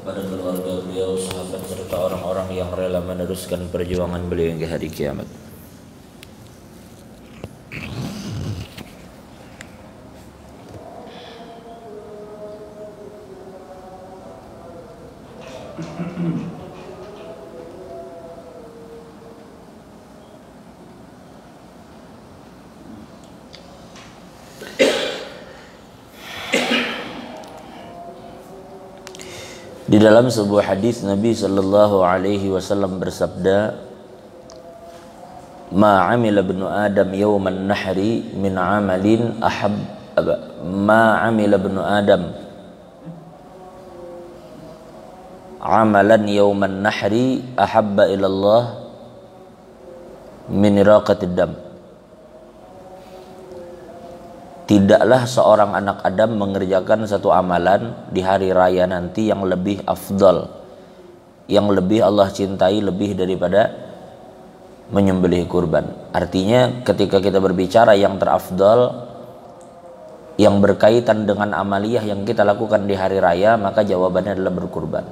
kepada keluarga beliau, sahabat serta orang-orang yang rela meneruskan perjuangan beliau hingga hari kiamat. Di dalam sebuah hadis Nabi sallallahu alaihi wasallam bersabda, "Ma 'amila ibnu Adam yawman nahri min 'amalin ma 'amila ibnu Adam 'amalan yawman nahri ahabba ila Allah min iraqatid dam." Tidaklah seorang anak Adam mengerjakan satu amalan di hari raya nanti yang lebih afdal, yang lebih Allah cintai lebih daripada menyembelih kurban. Artinya ketika kita berbicara yang terafdal, yang berkaitan dengan amaliyah yang kita lakukan di hari raya, maka jawabannya adalah berkurban.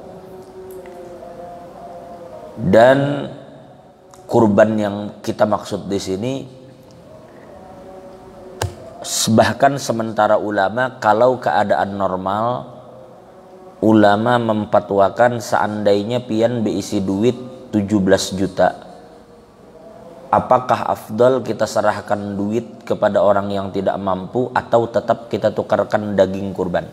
Dan kurban yang kita maksud di sini, bahkan sementara ulama, kalau keadaan normal, ulama memfatwakan seandainya pian berisi duit 17 juta, apakah afdal kita serahkan duit kepada orang yang tidak mampu atau tetap kita tukarkan daging kurban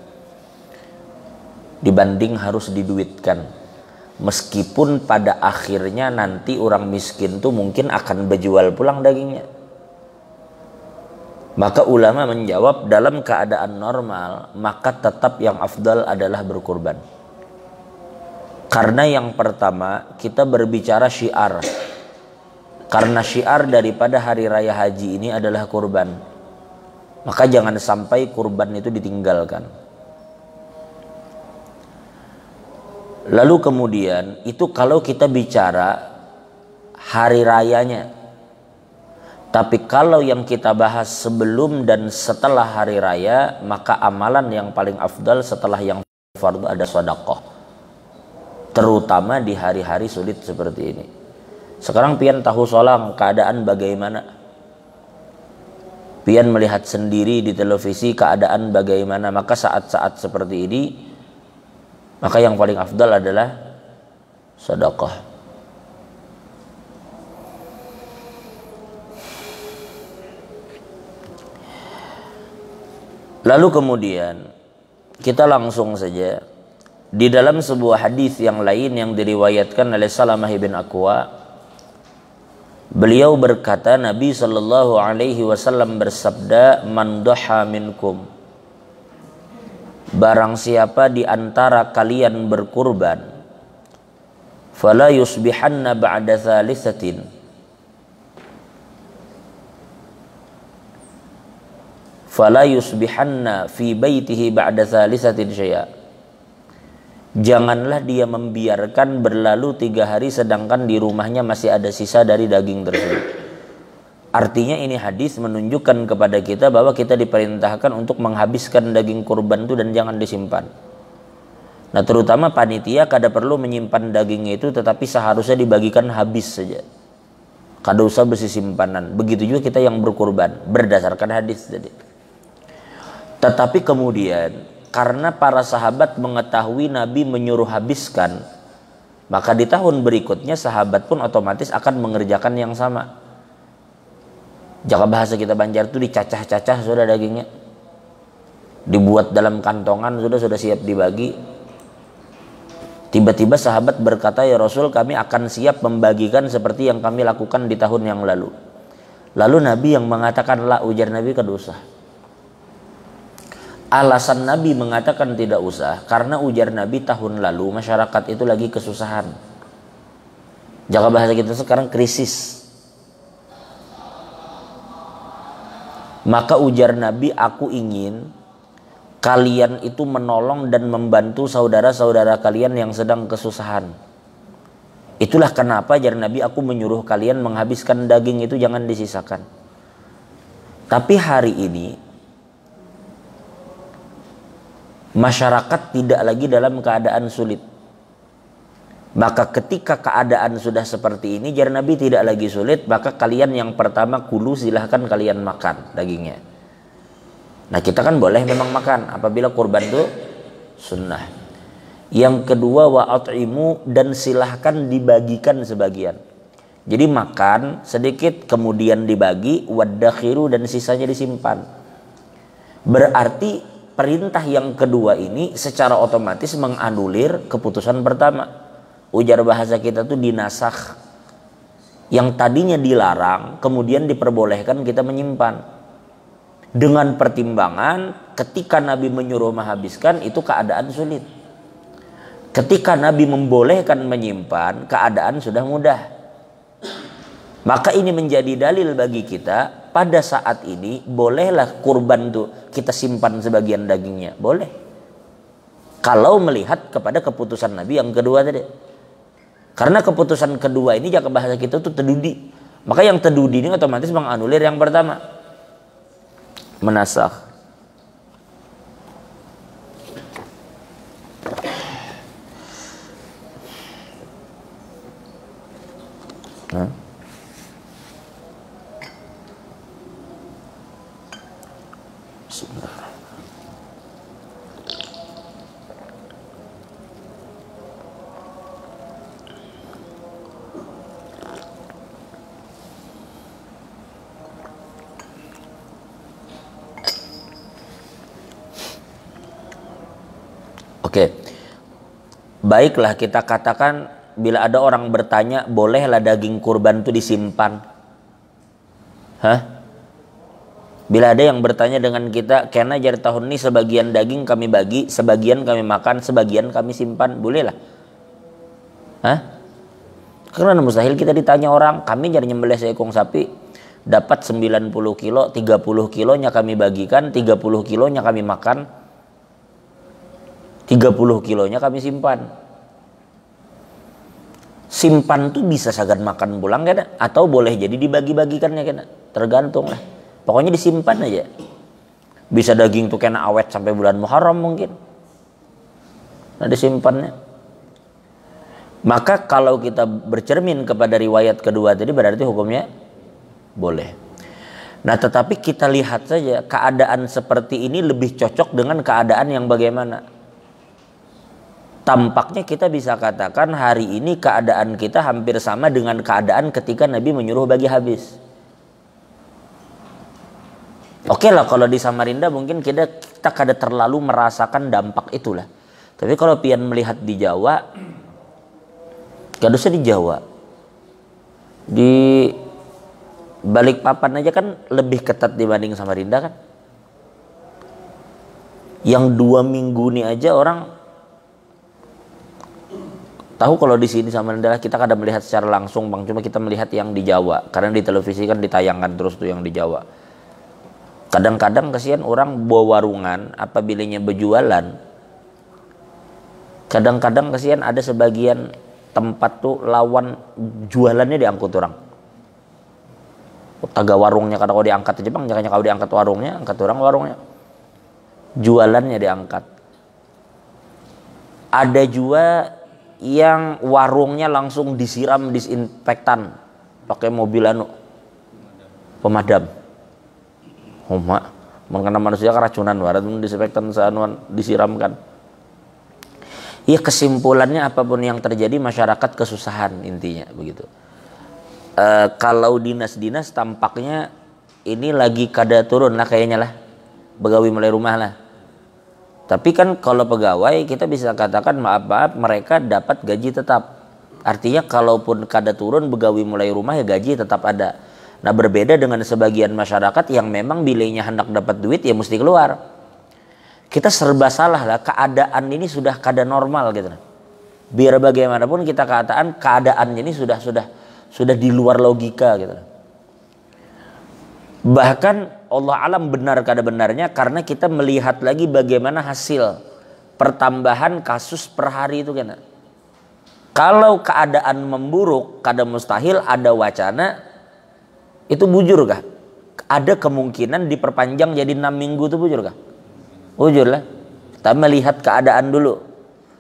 dibanding harus diduitkan, meskipun pada akhirnya nanti orang miskin tuh mungkin akan berjual pulang dagingnya. Maka ulama menjawab, dalam keadaan normal maka tetap yang afdal adalah berkurban. Karena yang pertama, kita berbicara syiar. Karena syiar daripada hari raya haji ini adalah kurban, maka jangan sampai kurban itu ditinggalkan. Lalu kemudian itu kalau kita bicara hari rayanya. Tapi kalau yang kita bahas sebelum dan setelah hari raya, maka amalan yang paling afdal setelah yang fardu ada sedekah. Terutama di hari-hari sulit seperti ini. Sekarang pian tahu solang keadaan bagaimana? Pian melihat sendiri di televisi keadaan bagaimana, maka saat-saat seperti ini, maka yang paling afdal adalah sedekah. Lalu kemudian kita langsung saja di dalam sebuah hadis yang lain yang diriwayatkan oleh Salamah bin Aqwa, beliau berkata, Nabi sallallahu alaihi wasallam bersabda, "Man dhaha minkum", barang siapa di antara kalian berkurban, fala yusbihanna ba'da thalithatin, fala yusbihanna fi baitihi ba'da thalithatin syai'a, janganlah dia membiarkan berlalu 3 hari sedangkan di rumahnya masih ada sisa dari daging tersebut. Artinya ini hadis menunjukkan kepada kita bahwa kita diperintahkan untuk menghabiskan daging kurban itu dan jangan disimpan. Nah, terutama panitia kada perlu menyimpan dagingnya itu, tetapi seharusnya dibagikan habis saja, kada usah bersih simpanan. Begitu juga kita yang berkurban berdasarkan hadis tadi. Tetapi kemudian karena para sahabat mengetahui Nabi menyuruh habiskan, maka di tahun berikutnya sahabat pun otomatis akan mengerjakan yang sama. Jika bahasa kita Banjar itu dicacah-cacah sudah dagingnya, dibuat dalam kantongan sudah siap dibagi. Tiba-tiba sahabat berkata, "Ya Rasul, kami akan siap membagikan seperti yang kami lakukan di tahun yang lalu." Lalu Nabi yang mengatakan, "La", ujar Nabi, "kada usah." Alasan Nabi mengatakan tidak usah karena ujar Nabi tahun lalu masyarakat itu lagi kesusahan. Jangan bahasa kita sekarang krisis. Maka ujar Nabi, aku ingin kalian itu menolong dan membantu saudara-saudara kalian yang sedang kesusahan. Itulah kenapa ujar Nabi, aku menyuruh kalian menghabiskan daging itu jangan disisakan. Tapi hari ini masyarakat tidak lagi dalam keadaan sulit. Maka ketika keadaan sudah seperti ini, jar Nabi tidak lagi sulit, maka kalian yang pertama kulu silahkan kalian makan dagingnya. Nah kita kan boleh memang makan apabila kurban itu sunnah. Yang kedua wa at'imu, dan silahkan dibagikan sebagian. Jadi makan sedikit kemudian dibagi, waddakhiru, dan sisanya disimpan. Berarti perintah yang kedua ini secara otomatis menganulir keputusan pertama. Ujar bahasa kita tuh dinasakh. Yang tadinya dilarang kemudian diperbolehkan kita menyimpan. Dengan pertimbangan ketika Nabi menyuruh menghabiskan itu keadaan sulit. Ketika Nabi membolehkan menyimpan, keadaan sudah mudah. Maka ini menjadi dalil bagi kita, pada saat ini bolehlah kurban tuh kita simpan sebagian dagingnya, boleh. Kalau melihat kepada keputusan Nabi yang kedua tadi. Karena keputusan kedua ini jika bahasa kita tuh tedudi. Maka yang tedudi ini otomatis menganulir yang pertama. Menasakh. Bismillah. Oke, baiklah kita katakan bila ada orang bertanya bolehlah daging kurban itu disimpan. Bila ada yang bertanya dengan kita, karena jar tahun ini sebagian daging kami bagi, sebagian kami makan, sebagian kami simpan, bolehlah? Karena mustahil kita ditanya orang, kami jadi nyembelih seekor sapi, dapat 90 kilo, 30 kilonya kami bagikan, 30 kilonya kami makan, 30 kilonya kami simpan. Simpan tuh bisa sagan makan pulang kan? Atau boleh jadi dibagi-bagikannya kan? Tergantung lah. Pokoknya disimpan aja. Bisa daging tuh kena awet sampai bulan Muharram mungkin. Nah disimpannya. Maka kalau kita bercermin kepada riwayat kedua tadi berarti hukumnya boleh. Nah tetapi kita lihat saja keadaan seperti ini lebih cocok dengan keadaan yang bagaimana? Tampaknya kita bisa katakan hari ini keadaan kita hampir sama dengan keadaan ketika Nabi menyuruh bagi habis. Oke lah kalau di Samarinda mungkin kita kada terlalu merasakan dampak itulah. Tapi kalau pian melihat di Jawa, kadusnya di Jawa, di Balikpapan aja kan lebih ketat dibanding Samarinda kan. Yang 2 minggu nih aja orang tahu kalau di sini Samarinda kita kadang melihat secara langsung bang, cuma kita melihat yang di Jawa karena di televisi kan ditayangkan terus tuh yang di Jawa. Kadang-kadang kasihan orang bawa warungan apabilinya berjualan. Kadang-kadang kasihan ada sebagian tempat tuh lawan jualannya diangkut orang. Taga warungnya kadang kalau diangkat aja bang, jangan kalau diangkat warungnya, angkat orang warungnya. Jualannya diangkat. Ada juga yang warungnya langsung disiram disinfektan pakai mobil pemadam. Karena manusia keracunan warat disinfektan sanuan disiramkan. Ya kesimpulannya apapun yang terjadi masyarakat kesusahan intinya begitu. Kalau dinas-dinas tampaknya ini lagi kada turun lah kayaknya lah, pegawai mulai rumah lah. Tapi kan kalau pegawai kita bisa katakan maaf mereka dapat gaji tetap. Artinya kalaupun kada turun pegawai mulai rumah ya gaji tetap ada. Nah berbeda dengan sebagian masyarakat yang memang bilenya hendak dapat duit ya mesti keluar. Kita serba salah lah, keadaan ini sudah kada normal gitu. Biar bagaimanapun kita katakan keadaan ini sudah di luar logika gitu. Bahkan Allah alam benar kada benarnya karena kita melihat lagi bagaimana hasil pertambahan kasus per hari itu kan. Kalau keadaan memburuk kada mustahil ada wacana itu bujur kah? Ada kemungkinan diperpanjang jadi 6 minggu itu bujur kah? Bujur lah. Kita melihat keadaan dulu.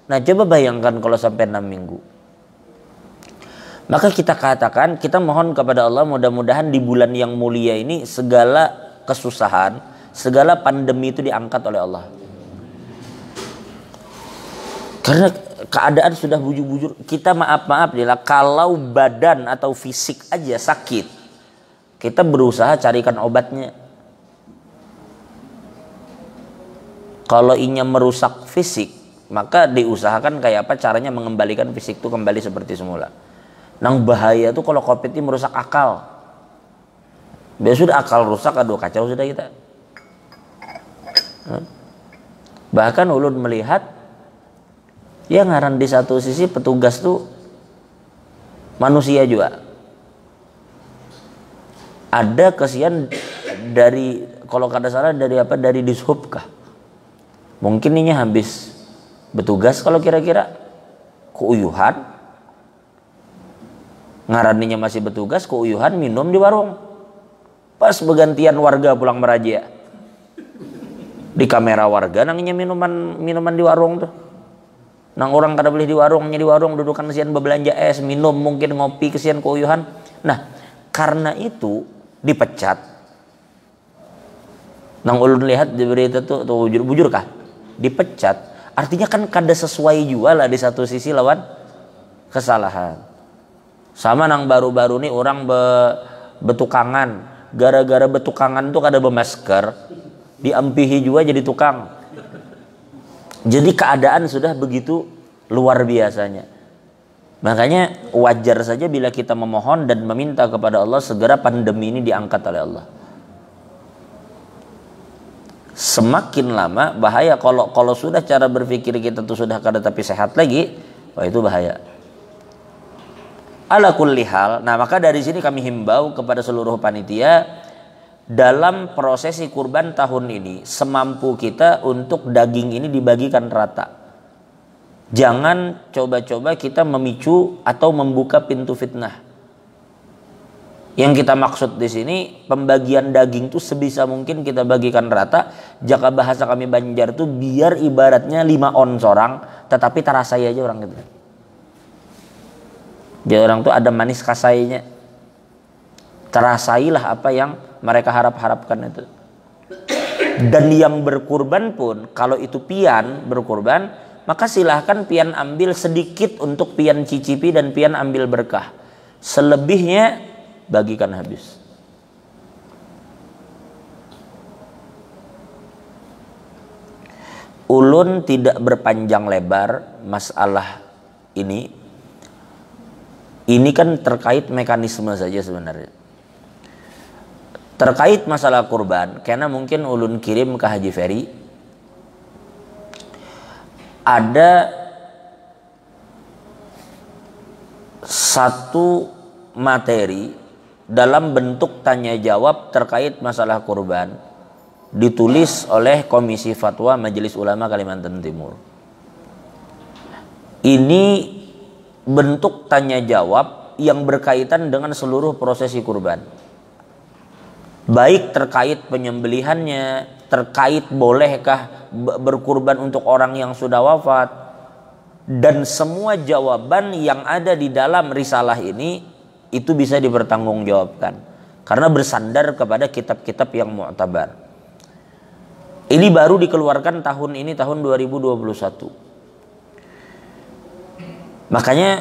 Nah coba bayangkan kalau sampai 6 minggu. Maka kita katakan, kita mohon kepada Allah mudah-mudahan di bulan yang mulia ini segala kesusahan, segala pandemi itu diangkat oleh Allah. Karena keadaan sudah bujur-bujur. Kita maaf-maaf lah, kalau badan atau fisik aja sakit, kita berusaha carikan obatnya. Kalau inya merusak fisik, maka diusahakan kayak apa caranya mengembalikan fisik itu kembali seperti semula. Nang bahaya tuh kalau COVID ini merusak akal. Biasa sudah akal rusak, aduh kacau sudah kita. Bahkan ulun melihat, ya ngaran di satu sisi petugas tuh manusia juga. Ada kesian dari, kalau kada salah dari apa, dari Dishub kah? Mungkin ini habis bertugas kalau kira-kira keuyuhan, ngaraninya masih bertugas, keuyuhan minum di warung. Pas bergantian warga pulang merajia, di kamera warga nanginya minuman di warung tuh. Nang orang kada beli di warungnya, di warung dudukan kesian berbelanja es, minum mungkin ngopi kesian keuyuhan. Nah, karena itu dipecat. Nang ulun lihat di berita tuh bujur kah? Dipecat. Artinya kan kada sesuai juga lah di satu sisi lawan kesalahan. Sama nang baru-baru nih orang betukangan. Gara-gara betukangan tuh kada bermasker, diampihi juga jadi tukang. Jadi keadaan sudah begitu luar biasanya. Makanya wajar saja bila kita memohon dan meminta kepada Allah segera pandemi ini diangkat oleh Allah. Semakin lama bahaya, kalau sudah cara berpikir kita tuh sudah kada tapi sehat lagi, wah itu bahaya. Ala kulli hal, nah maka dari sini kami himbau kepada seluruh panitia, dalam prosesi kurban tahun ini semampu kita untuk daging ini dibagikan rata. Jangan coba-coba kita memicu atau membuka pintu fitnah. Yang kita maksud di sini pembagian daging itu sebisa mungkin kita bagikan rata. Jaka bahasa kami Banjar tuh biar ibaratnya 5 on seorang, tetapi terasai aja orang gitu. Jadi orang tuh ada manis kasainya. Terasailah apa yang mereka harapkan itu. Dan yang berkurban pun kalau itu pian berkurban, maka silahkan pian ambil sedikit untuk pian cicipi dan pian ambil berkah. Selebihnya bagikan habis. Ulun tidak berpanjang lebar masalah ini. Ini kan terkait mekanisme saja sebenarnya. Terkait masalah kurban, karena mungkin ulun kirim ke Haji Ferry, ada satu materi dalam bentuk tanya jawab terkait masalah kurban, ditulis oleh Komisi Fatwa Majelis Ulama Kalimantan Timur. Ini bentuk tanya jawab yang berkaitan dengan seluruh prosesi kurban. Baik terkait penyembelihannya, terkait bolehkah berkurban untuk orang yang sudah wafat, dan semua jawaban yang ada di dalam risalah ini itu bisa dipertanggungjawabkan karena bersandar kepada kitab-kitab yang mu'tabar. Ini baru dikeluarkan tahun ini, tahun 2021. Makanya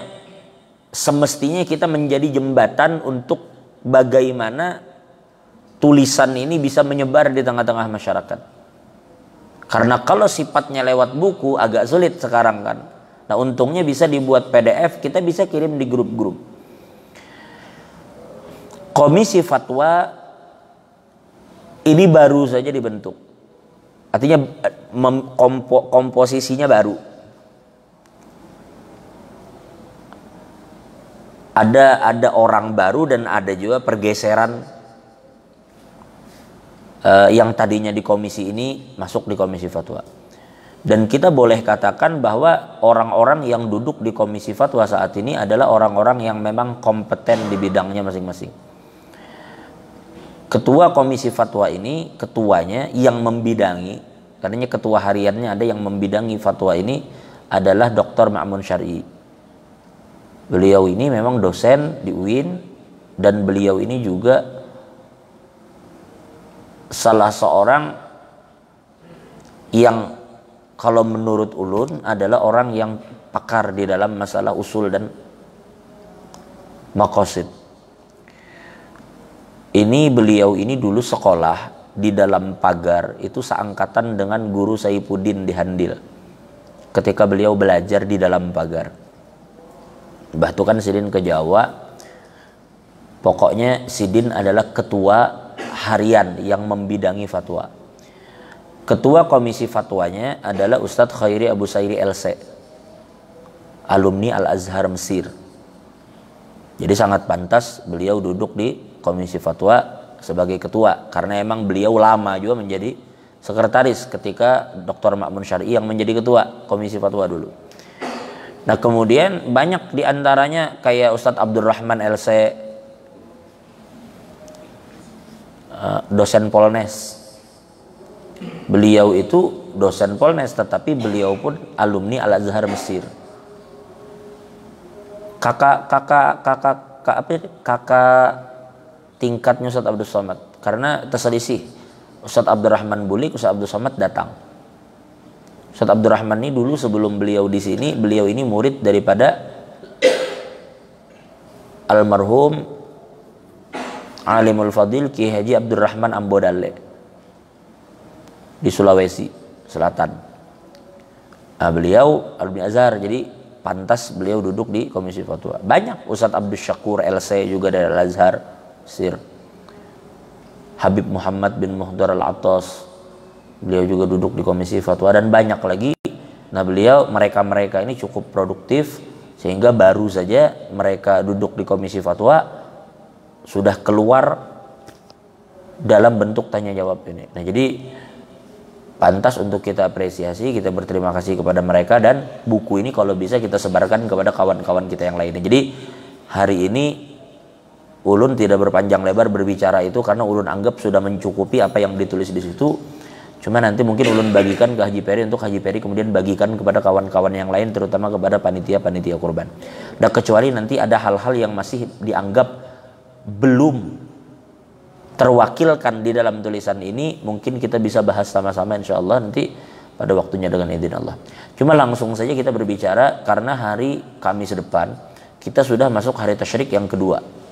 semestinya kita menjadi jembatan untuk bagaimana tulisan ini bisa menyebar di tengah-tengah masyarakat. Karena kalau sifatnya lewat buku agak sulit sekarang kan. Nah untungnya bisa dibuat PDF, kita bisa kirim di grup-grup. Komisi Fatwa ini baru saja dibentuk. Artinya komposisinya baru. Ada orang baru dan ada juga pergeseran. Yang tadinya di komisi ini masuk di Komisi Fatwa. Dan kita boleh katakan bahwa orang-orang yang duduk di Komisi Fatwa saat ini adalah orang-orang yang memang kompeten di bidangnya masing-masing. Ketua Komisi Fatwa ini, ketuanya yang membidangi, katanya ketua hariannya ada yang membidangi fatwa ini adalah Dr. Ma'mun Syar'i. Beliau ini memang dosen di UIN dan beliau ini juga salah seorang yang kalau menurut ulun adalah orang yang pakar di dalam masalah usul dan maqasid. Ini beliau ini dulu sekolah di dalam pagar itu seangkatan dengan guru Saifuddin di Handil ketika beliau belajar di dalam pagar. Bahkan Sidin ke Jawa, pokoknya Sidin adalah ketua harian yang membidangi fatwa. Ketua komisi fatwanya adalah Ustadz Khairi Abu Sairi LC, alumni Al-Azhar Mesir. Jadi sangat pantas beliau duduk di komisi fatwa sebagai ketua, karena emang beliau lama juga menjadi sekretaris ketika Dr. Ma'mun Syar'i yang menjadi ketua komisi fatwa dulu. Nah kemudian banyak diantaranya kayak Ustadz Abdurrahman LC, dosen Polnes. Beliau itu dosen Polnes, tetapi beliau pun alumni Al-Azhar Mesir. Kakak tingkatnya Ustadz Abdul Somad, karena terselisih. Ustadz Abdurrahman Bulik, Ustadz Abdul Somad datang. Ustadz Abdurrahman ini dulu sebelum beliau di sini, beliau ini murid daripada almarhum Alimul Fadil Ki Haji Abdurrahman Ambodale di Sulawesi Selatan. Nah, beliau alumni Azhar, jadi pantas beliau duduk di komisi fatwa. Banyak Ustadz Abdul Syakur LC juga dari Al-Azhar Sir. Habib Muhammad bin Muhdar Al-Attas, beliau juga duduk di komisi fatwa, dan banyak lagi. Nah beliau, mereka ini cukup produktif sehingga baru saja mereka duduk di komisi fatwa sudah keluar dalam bentuk tanya jawab ini. Nah jadi pantas untuk kita apresiasi, kita berterima kasih kepada mereka, dan buku ini kalau bisa kita sebarkan kepada kawan-kawan kita yang lainnya. Jadi hari ini ulun tidak berpanjang lebar berbicara itu karena ulun anggap sudah mencukupi apa yang ditulis di situ. Cuma nanti mungkin ulun bagikan ke Haji Peri, untuk Haji Peri kemudian bagikan kepada kawan-kawan yang lain, terutama kepada panitia-panitia kurban. Dan kecuali nanti ada hal-hal yang masih dianggap belum terwakilkan di dalam tulisan ini, mungkin kita bisa bahas sama-sama insya Allah nanti pada waktunya dengan izin Allah. Cuma langsung saja kita berbicara karena hari Kamis depan kita sudah masuk hari tasyrik yang kedua.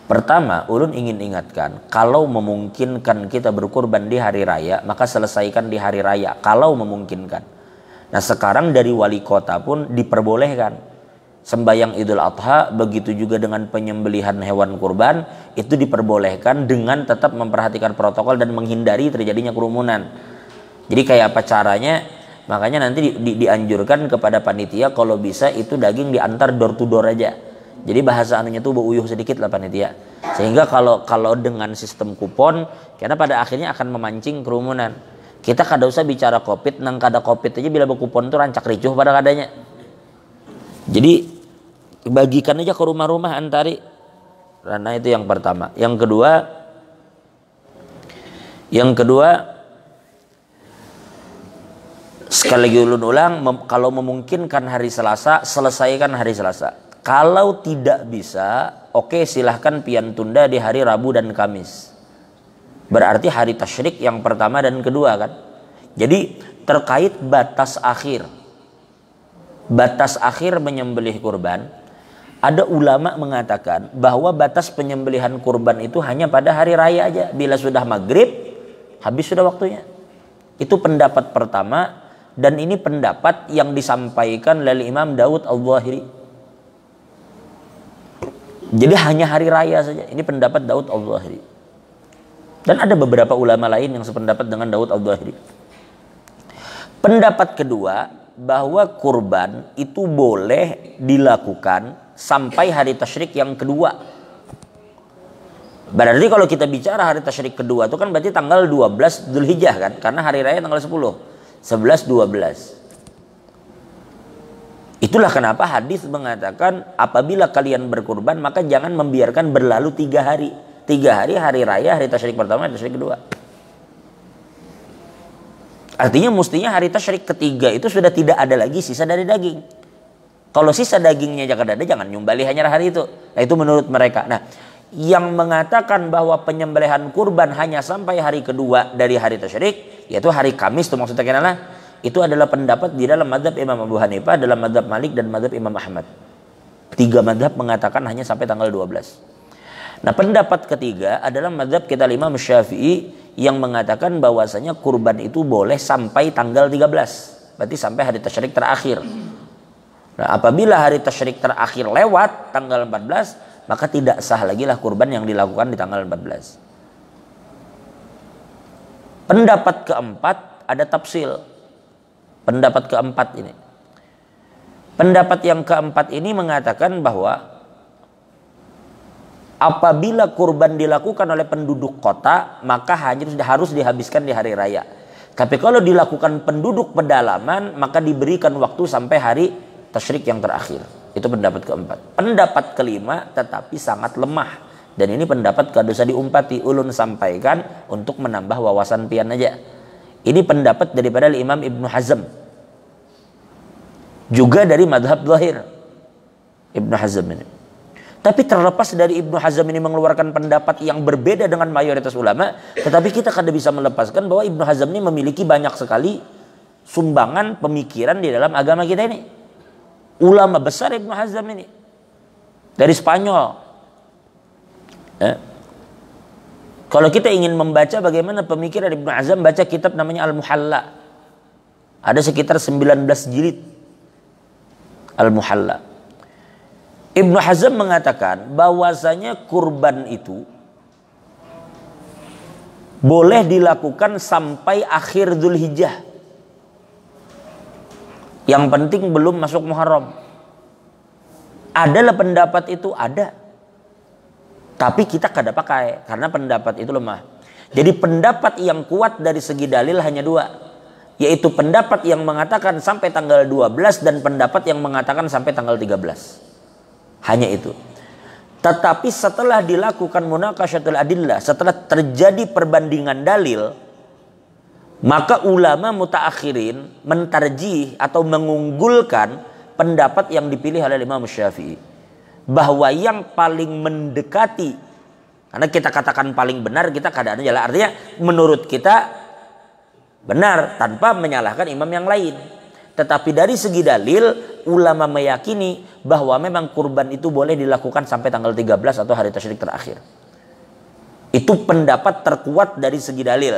Pertama, ulun ingin ingatkan, kalau memungkinkan kita berkurban di hari raya, maka selesaikan di hari raya, kalau memungkinkan. Nah sekarang dari wali kota pun diperbolehkan sembahyang Idul Adha, begitu juga dengan penyembelihan hewan kurban, itu diperbolehkan dengan tetap memperhatikan protokol dan menghindari terjadinya kerumunan. Jadi kayak apa caranya? Makanya nanti dianjurkan kepada panitia kalau bisa itu daging diantar door to door aja. Jadi bahasa anunya tuh beuyuh sedikit lah panitia. Sehingga kalau dengan sistem kupon, karena pada akhirnya akan memancing kerumunan. Kita kada usah bicara Covid, nang kada Covid aja bila berkupon tuh rancak ricuh pada kadanya. Jadi bagikan aja ke rumah-rumah antari. Karena itu yang pertama. Yang kedua sekali lagi ulun ulang, kalau memungkinkan hari Selasa, selesaikan hari Selasa. Kalau tidak bisa, oke, silahkan pian tunda di hari Rabu dan Kamis. Berarti hari tasyrik yang pertama dan kedua kan. Jadi terkait batas akhir menyembelih kurban, ada ulama mengatakan bahwa batas penyembelihan kurban itu hanya pada hari raya aja. Bila sudah maghrib, habis sudah waktunya. Itu pendapat pertama, dan ini pendapat yang disampaikan oleh Imam Daud Al-Zahiri. Jadi hanya hari raya saja. Ini pendapat Daud Al-Zahiri. Dan ada beberapa ulama lain yang sependapat dengan Daud Al-Zahiri. Pendapat kedua, bahwa kurban itu boleh dilakukan sampai hari tasyrik yang kedua. Berarti kalau kita bicara hari tasyrik kedua itu kan berarti tanggal 12 Dzulhijjah kan? Karena hari raya tanggal 10, 11, 12. Itulah kenapa hadis mengatakan apabila kalian berkurban maka jangan membiarkan berlalu 3 hari. 3 hari, hari raya, hari tasyrik pertama, hari tasyrik kedua. Artinya mestinya hari tasyrik ketiga itu sudah tidak ada lagi sisa dari daging. Kalau sisa dagingnya jaga dada jangan nyembelih hanya hari itu. Nah itu menurut mereka. Nah yang mengatakan bahwa penyembelihan kurban hanya sampai hari kedua dari hari tasyrik, yaitu hari Kamis itu maksudnya kenapa? Itu adalah pendapat di dalam mazhab Imam Abu Hanifah, dalam mazhab Malik dan mazhab Imam Ahmad. 3 mazhab mengatakan hanya sampai tanggal 12. Nah pendapat ketiga adalah mazhab kita Imam Syafi'i yang mengatakan bahwasanya kurban itu boleh sampai tanggal 13. Berarti sampai hari tasyrik terakhir. Nah apabila hari tasyrik terakhir lewat tanggal 14, maka tidak sah lagi lah kurban yang dilakukan di tanggal 14. Pendapat keempat ada tafsil. Pendapat keempat ini. Pendapat yang keempat ini mengatakan bahwa apabila kurban dilakukan oleh penduduk kota, maka harus dihabiskan di hari raya. Tapi kalau dilakukan penduduk pedalaman, maka diberikan waktu sampai hari tasyrik yang terakhir. Itu pendapat keempat. Pendapat kelima tetapi sangat lemah. Dan ini pendapat kada usah diumpati. Ulun sampaikan untuk menambah wawasan pian aja. Ini pendapat daripada Imam Ibnu Hazm. Juga dari madhab zahir. Ibnu Hazm ini. Tapi terlepas dari Ibnu Hazm ini mengeluarkan pendapat yang berbeda dengan mayoritas ulama. Tetapi kita kada bisa melepaskan bahwa Ibnu Hazm ini memiliki banyak sekali sumbangan pemikiran di dalam agama kita ini. Ulama besar Ibnu Hazm ini dari Spanyol. Kalau kita ingin membaca bagaimana pemikiran Ibnu Hazm, baca kitab namanya Al-Muhalla. Ada sekitar 19 jilid Al-Muhalla. Ibnu Hazm mengatakan bahwasanya kurban itu boleh dilakukan sampai akhir Dzulhijjah. Yang penting belum masuk Muharram. Adalah pendapat itu ada. Tapi kita kada pakai karena pendapat itu lemah. Jadi pendapat yang kuat dari segi dalil hanya 2. Yaitu pendapat yang mengatakan sampai tanggal 12 dan pendapat yang mengatakan sampai tanggal 13. Hanya itu. Tetapi setelah dilakukan munaqasyatul adillah, setelah terjadi perbandingan dalil, maka ulama mutaakhirin mentarjih atau mengunggulkan pendapat yang dipilih oleh Imam Syafi'i. Bahwa yang paling mendekati, karena kita katakan paling benar, kita keadaannya jalan. Artinya menurut kita benar tanpa menyalahkan imam yang lain. Tetapi dari segi dalil, ulama meyakini bahwa memang kurban itu boleh dilakukan sampai tanggal 13 atau hari tasyrik terakhir. Itu pendapat terkuat dari segi dalil.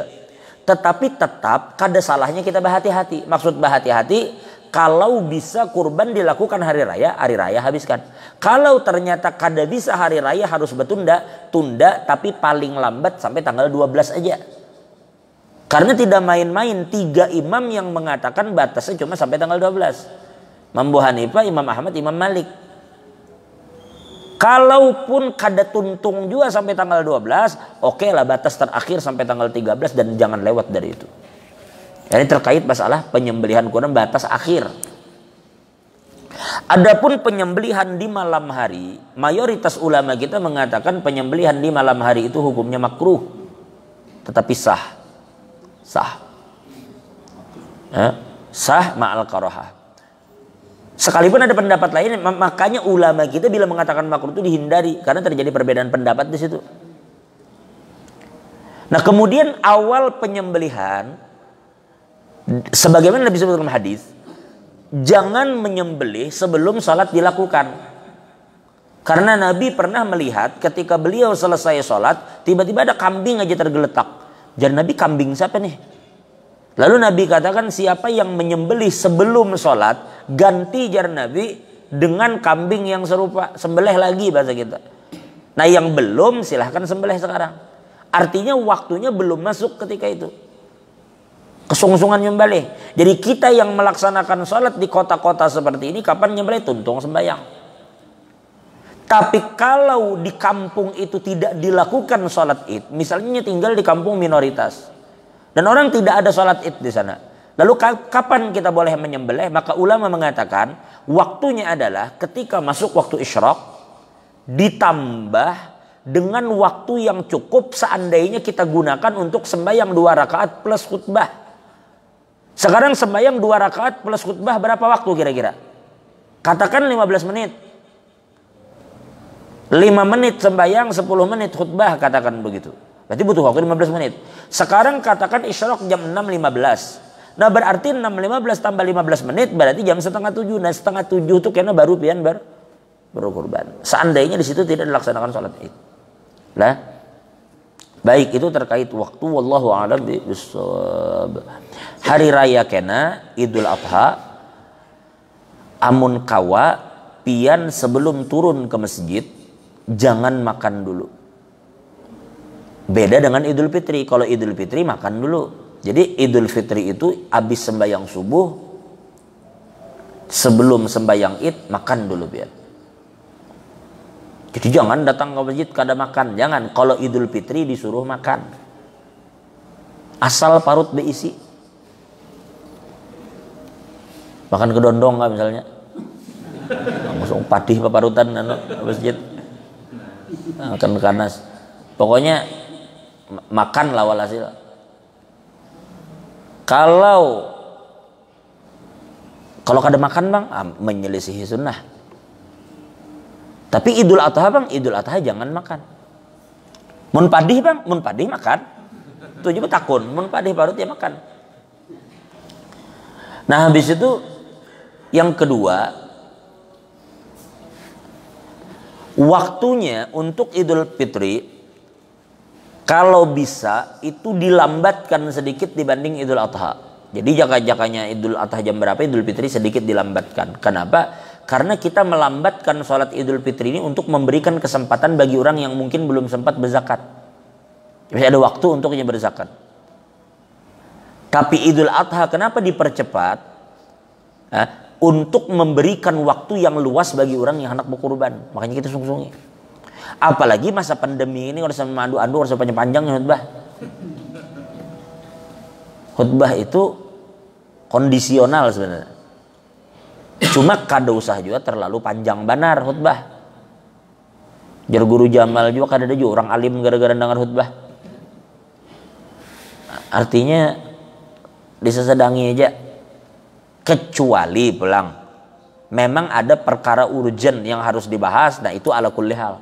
Tetapi tetap kada salahnya kita berhati-hati. Maksud berhati-hati, kalau bisa kurban dilakukan hari raya habiskan. Kalau ternyata kada bisa hari raya harus bertunda, tunda tapi paling lambat sampai tanggal 12 aja. Karena tidak main-main 3 imam yang mengatakan batasnya cuma sampai tanggal 12. Imam Abu Hanifah, Imam Ahmad, Imam Malik. Kalaupun kada tuntung juga sampai tanggal 12, oke lah batas terakhir sampai tanggal 13 dan jangan lewat dari itu. Ini terkait masalah penyembelihan kurban batas akhir. Adapun penyembelihan di malam hari, mayoritas ulama kita mengatakan penyembelihan di malam hari itu hukumnya makruh. Tetapi sah. Sah ma'al karahah. Sekalipun ada pendapat lain, makanya ulama kita bila mengatakan makruh itu dihindari karena terjadi perbedaan pendapat di situ. Nah, kemudian awal penyembelihan sebagaimana Nabi sebut dalam hadis, jangan menyembelih sebelum salat dilakukan. Karena Nabi pernah melihat ketika beliau selesai salat, tiba-tiba ada kambing aja tergeletak. Jadi Nabi, kambing siapa nih? Lalu Nabi katakan, siapa yang menyembelih sebelum sholat, ganti jar Nabi dengan kambing yang serupa. Sembelih lagi bahasa kita. Nah yang belum silahkan sembelih sekarang. Artinya waktunya belum masuk ketika itu. Kesungsungan nyembelih. Jadi kita yang melaksanakan sholat di kota-kota seperti ini, kapan nyembelih? Tuntung sembahyang. Tapi kalau di kampung itu tidak dilakukan sholat id, misalnya tinggal di kampung minoritas, dan orang tidak ada sholat id di sana. Lalu kapan kita boleh menyembelih? Maka ulama mengatakan waktunya adalah ketika masuk waktu isyraq ditambah dengan waktu yang cukup seandainya kita gunakan untuk sembahyang 2 rakaat plus khutbah. Sekarang sembahyang 2 rakaat plus khutbah berapa waktu kira-kira? Katakan 15 menit. 5 menit sembahyang, 10 menit khutbah, katakan begitu. Berarti butuh waktu 15 menit. Sekarang katakan isyraq jam 6.15. Nah berarti 6.15 tambah 15 menit berarti jam setengah 7. Nah setengah 7 itu karena baru pian berkurban. Seandainya di situ tidak dilaksanakan sholat id. Lah, baik itu terkait waktu. Wallahu a'lam bishawab. Hari raya kena Idul Adha, amun kawa pian sebelum turun ke masjid jangan makan dulu. Beda dengan Idul Fitri. Kalau Idul Fitri makan dulu. Jadi Idul Fitri itu habis sembahyang subuh, sebelum sembahyang id makan dulu biar. Jadi jangan datang ke masjid kada makan. Jangan. Kalau Idul Fitri disuruh makan. Asal parut beisi. Makan kedondong nggak misalnya? Masuk padih paparutan masjid. Makan kanas. Pokoknya makan lah walhasil. Kalau kada makan bang, menyelisihi sunnah. Tapi Idul Adha bang, Idul Adha jangan makan. Mun padih bang, mun padih makan. Itu juga takun, mun padih parut ya makan. Nah habis itu yang kedua, waktunya untuk Idul Fitri kalau bisa itu dilambatkan sedikit dibanding Idul Adha. Jadi jaka-jakanya Idul Adha jam berapa, Idul Fitri sedikit dilambatkan. Kenapa? Karena kita melambatkan sholat Idul Fitri ini untuk memberikan kesempatan bagi orang yang mungkin belum sempat berzakat. Masih ada waktu untuknya berzakat. Tapi Idul Adha kenapa dipercepat? Untuk memberikan waktu yang luas bagi orang yang hendak berkurban. Makanya kita sungguh-sungguh. Apalagi masa pandemi ini harus memandu-andu, harus panjang-panjang khutbah. Khutbah itu kondisional sebenarnya. Cuma kada usah juga terlalu panjang banar khutbah. Jar guru Jamal juga kada ada juga orang alim gara-gara dengar khutbah. Artinya disesedangi aja. Kecuali pulang memang ada perkara urgent yang harus dibahas, nah itu ala kulli hal.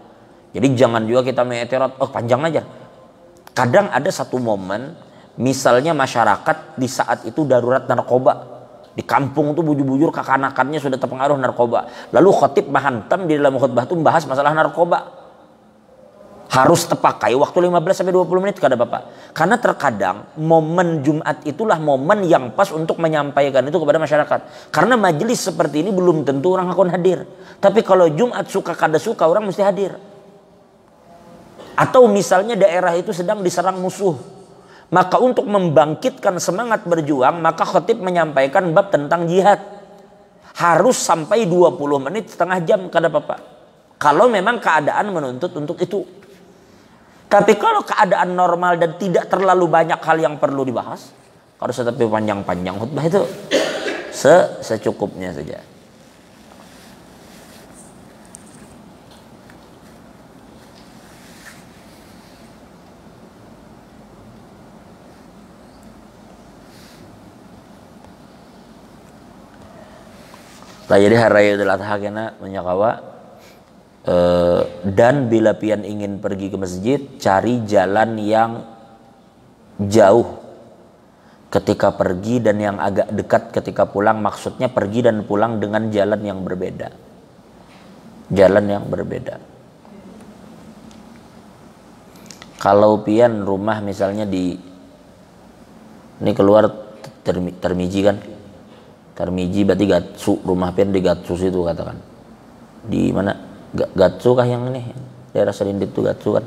Jadi jangan juga kita meeterot, panjang aja. Kadang ada satu momen, misalnya masyarakat di saat itu darurat narkoba. Di kampung tuh bujur-bujur kekanakannya sudah terpengaruh narkoba. Lalu khotib mahantam di dalam khutbah itu membahas masalah narkoba. Harus terpakai waktu 15-20 menit kada Bapak. Karena terkadang momen Jumat itulah momen yang pas untuk menyampaikan itu kepada masyarakat. Karena majelis seperti ini belum tentu orang akan hadir. Tapi kalau Jumat suka kada suka orang mesti hadir. Atau misalnya daerah itu sedang diserang musuh. Maka untuk membangkitkan semangat berjuang, maka khatib menyampaikan bab tentang jihad. Harus sampai 20 menit, setengah jam kada Bapak. Kalau memang keadaan menuntut untuk itu. Tapi kalau keadaan normal dan tidak terlalu banyak hal yang perlu dibahas, harus tetapi panjang-panjang khutbah itu secukupnya saja. Nah, jadi hari Idul Adha kena menyakawa. Dan bila pian ingin pergi ke masjid, cari jalan yang jauh ketika pergi dan yang agak dekat ketika pulang. Maksudnya pergi dan pulang dengan jalan yang berbeda. Jalan yang berbeda. Kalau pian rumah misalnya ini keluar Termiji kan? Termiji berarti Gatsu, rumah pian di Gatsu situ katakan. Di mana? Gatsu kah yang ini? Daerah Serindit itu Gatsu kan.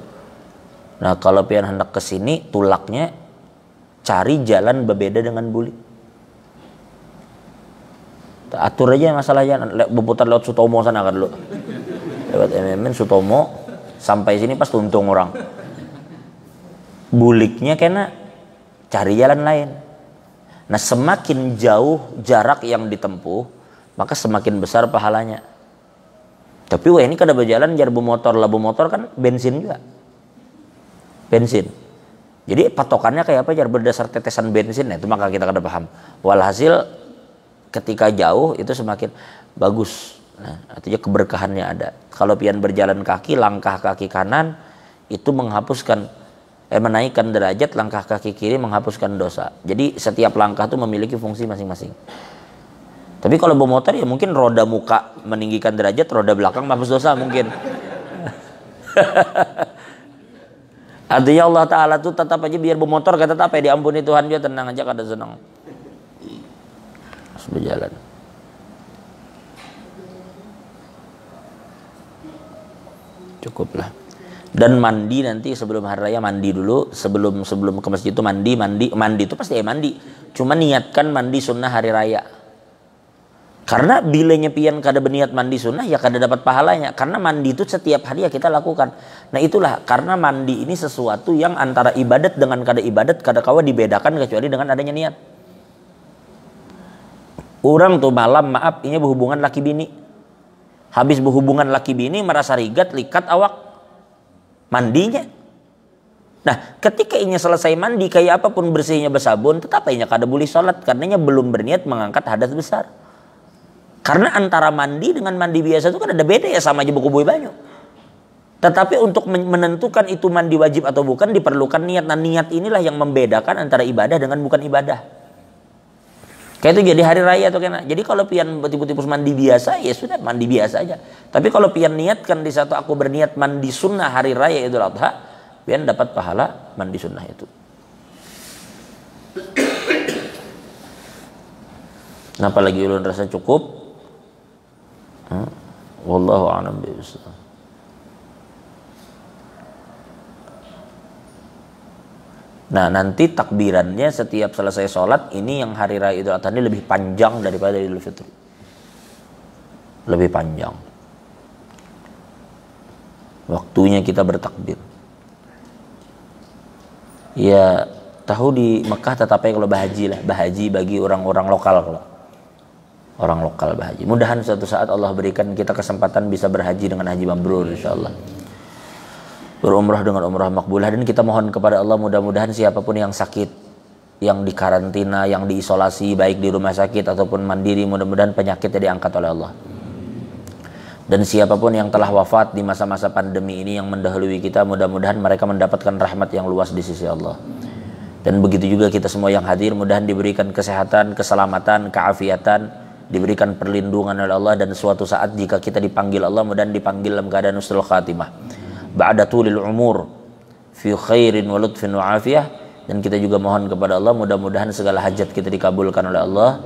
Nah kalau pian hendak ke sini, tulaknya cari jalan berbeda dengan Buli. Atur aja masalahnya, berputar lewat Sutomo sana kan dulu. Lewat MMN Sutomo sampai sini pas tuntung orang. Buliknya kena cari jalan lain. Nah semakin jauh jarak yang ditempuh, maka semakin besar pahalanya. Tapi wah ini kada berjalan jar motor, labu motor kan bensin juga. Bensin. Jadi patokannya kayak apa jar berdasar tetesan bensin, nah itu maka kita kada paham. Walhasil ketika jauh itu semakin bagus. Nah, artinya keberkahannya ada. Kalau pian berjalan kaki, langkah kaki kanan itu menaikkan derajat, langkah kaki kiri menghapuskan dosa. Jadi setiap langkah itu memiliki fungsi masing-masing. Tapi kalau bawa motor ya mungkin roda muka meninggikan derajat, roda belakang menghapus dosa mungkin. Artinya Allah Ta'ala tuh tetap aja biar bawa motor kata apa ya, diampuni Tuhan juga, tenang aja kada senang. Harus berjalan. Cukuplah. Dan mandi nanti sebelum hari raya, mandi dulu sebelum ke masjid itu mandi itu pasti mandi. Cuma niatkan mandi sunnah hari raya. Karena bilanya pian kada berniat mandi sunnah ya kada dapat pahalanya. Karena mandi itu setiap hari ya kita lakukan. Nah itulah karena mandi ini sesuatu yang antara ibadat dengan kada ibadat kada kawa dibedakan kecuali dengan adanya niat. Orang tuh malam ini berhubungan laki bini. Habis berhubungan laki bini merasa likat awak mandinya. Nah, ketika inya selesai mandi kayak apapun bersihnya bersabun, tetap inya kada boleh sholat karena belum berniat mengangkat hadas besar. Karena antara mandi dengan mandi biasa itu kan ada beda ya, sama aja berkubuy banyu. Tetapi untuk menentukan itu mandi wajib atau bukan diperlukan niat. Nah, niat inilah yang membedakan antara ibadah dengan bukan ibadah. Kayak itu jadi hari raya tuh kena. Jadi kalau pian tipu-tipu mandi biasa ya sudah mandi biasa aja. Tapi kalau pian niatkan di satu aku berniat mandi sunnah hari raya Idul Adha, pian dapat pahala mandi sunnah itu. Nah, apalagi ulun rasa cukup. Wallahu a'lam bishawab. Nah, nanti takbirannya setiap selesai sholat ini yang hari raya Idul Adha ini lebih panjang daripada Idul Fitri. Lebih panjang. Waktunya kita bertakbir. Ya, tahu di Mekah tetapi kalau bahaji lah. Bahaji bagi orang-orang lokal kalau. Orang lokal bahaji. Mudahan suatu saat Allah berikan kita kesempatan bisa berhaji dengan haji mabrur insyaallah. Berumrah dengan umrah makbulah, dan kita mohon kepada Allah mudah-mudahan siapapun yang sakit, yang dikarantina, yang diisolasi baik di rumah sakit ataupun mandiri, mudah-mudahan penyakitnya diangkat oleh Allah. Dan siapapun yang telah wafat di masa-masa pandemi ini yang mendahului kita, mudah-mudahan mereka mendapatkan rahmat yang luas di sisi Allah. Dan begitu juga kita semua yang hadir, mudahan diberikan kesehatan, keselamatan, keafiatan, diberikan perlindungan oleh Allah, dan suatu saat jika kita dipanggil Allah, mudahan dipanggil dalam keadaan husnul khatimah. Ba'da tulil umur fi khairin wa lutfin wa afiyah. Dan kita juga mohon kepada Allah mudah-mudahan segala hajat kita dikabulkan oleh Allah,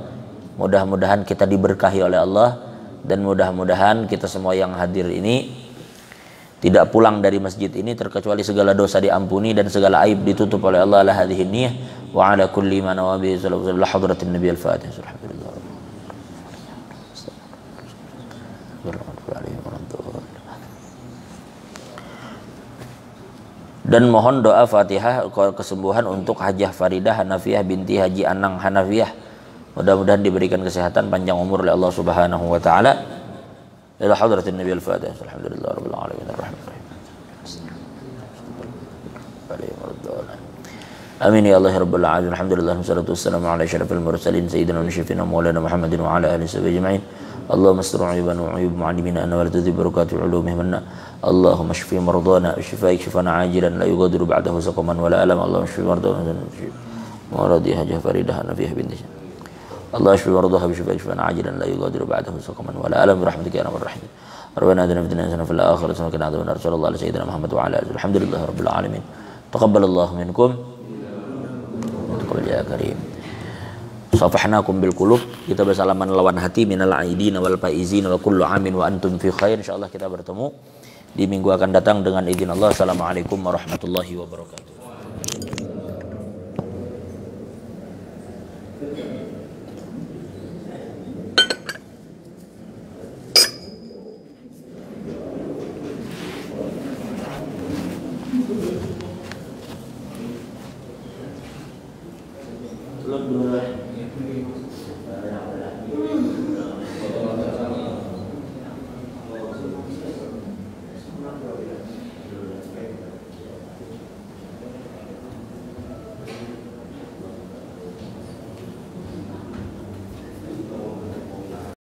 mudah-mudahan kita diberkahi oleh Allah, dan mudah-mudahan kita semua yang hadir ini tidak pulang dari masjid ini terkecuali segala dosa diampuni dan segala aib ditutup oleh Allah. La hadhihi niyyah wa ala kulli ma nawabi sallallahu alaihi hadratin nabiy al-fatih. Alhamdulillah. Dan mohon doa Fatihah kesembuhan untuk Hajah Faridah Hanafiyah binti Haji Anang Hanafiyah. Mudah-mudahan diberikan kesehatan panjang umur oleh Allah Subhanahu wa taala. Ila hadratin Nabi al-Fatihah. Alhamdulillah rabbil alamin arrahmanirrahim. Amin ya Allah rabbal alamin. Alhamdulillah wassalatu wassalamu ala asyrafil mursalin sayyidina wa syafina maulana Muhammadin wa ala alihi ajma'in. اللهم استر عيوبنا وعيوب معلمنا أن ولا تذهب بركات علومه منا. اللهم اشف مرضانا شفاء شفاء عاجلا لا يغادر بعده سقما ولا ألم. اللهم اشف مرضانا مرضيها جفريدها فيها بنتها. الله اشف مرضاها بشفاء شفاء عاجلا لا يغادر بعده سقما ولا ألم برحمتك يا ارحم الراحمين. ربنا آتنا في الدنيا حسنة وفي الآخرة حسنة وقنا عذاب النار. صلى الله على سيدنا محمد وعلى آله. الحمد لله رب العالمين. تقبل الله منكم وتقبل يا كريم. Safahnakum bil qulub, kita bersalaman lawan hati, minal aidin wal faizin wa kullu amin wa antum fi khair. Insyaallah kita bertemu di minggu akan datang dengan izin Allah. Assalamualaikum warahmatullahi wabarakatuh. Belum